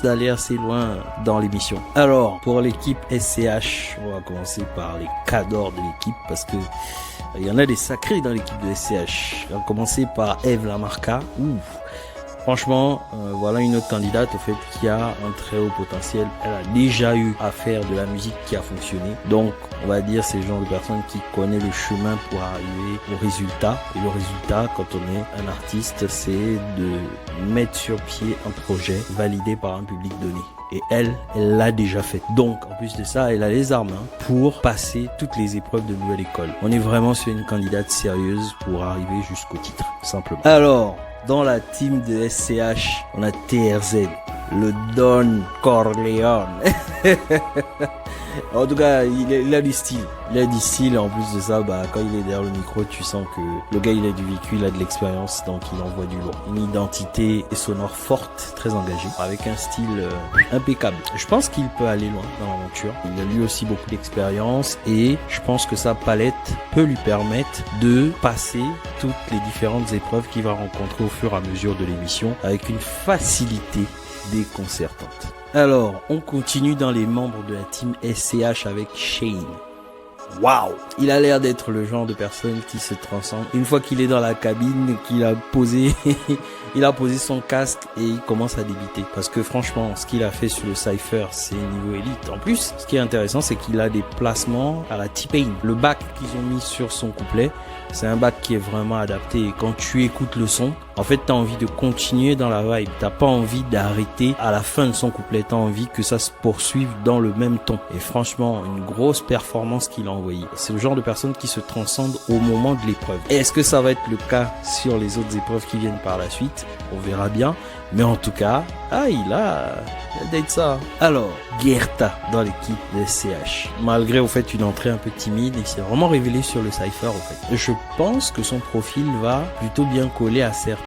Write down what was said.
d'aller assez loin dans l'émission. Alors, pour l'équipe SCH, on va commencer par les cadors de l'équipe parce que il y en a des sacrés dans l'équipe de SCH. On va commencer par Eve Lamarca. Franchement, voilà une autre candidate au fait qui a un très haut potentiel. Elle a déjà eu à faire de la musique qui a fonctionné. Donc, on va dire c'est le genre de personne qui connaît le chemin pour arriver au résultat. Et le résultat, quand on est un artiste, c'est de mettre sur pied un projet validé par un public donné. Et elle l'a déjà fait. Donc, en plus de ça, elle a les armes pour passer toutes les épreuves de nouvelle école. On est vraiment sur une candidate sérieuse pour arriver jusqu'au titre, simplement. Alors, dans la team de SCH, on a TRZ, le Don Corleone. En tout cas, il a du style. Il a du style et en plus de ça, quand il est derrière le micro, tu sens que le gars, il a du vécu, il a de l'expérience, donc il envoie du lourd. Une identité sonore forte, très engagée, avec un style impeccable. Je pense qu'il peut aller loin dans l'aventure. Il a lui aussi beaucoup d'expérience et je pense que sa palette peut lui permettre de passer toutes les différentes épreuves qu'il va rencontrer au fur et à mesure de l'émission avec une facilité déconcertante. Alors, on continue dans les membres de la team SCH avec Shane. Waouh! Il a l'air d'être le genre de personne qui se transcende. Une fois qu'il est dans la cabine, qu'il a posé, il a posé son casque et il commence à débiter. Parce que franchement, ce qu'il a fait sur le Cypher, c'est niveau élite. En plus, ce qui est intéressant, c'est qu'il a des placements à la T-Pain. Le bac qu'ils ont mis sur son couplet, c'est un bac qui est vraiment adapté. Et quand tu écoutes le son, en fait, t'as envie de continuer dans la vibe. T'as pas envie d'arrêter à la fin de son couplet. T'as envie que ça se poursuive dans le même ton. Et franchement, une grosse performance qu'il a envoyée. C'est le genre de personne qui se transcende au moment de l'épreuve. Est-ce que ça va être le cas sur les autres épreuves qui viennent par la suite? On verra bien. Mais en tout cas, il a d'être ça. Alors, Gerta dans l'équipe de SCH. Malgré au fait une entrée un peu timide, il s'est vraiment révélé sur le Cypher au fait. Je pense que son profil va plutôt bien coller à certains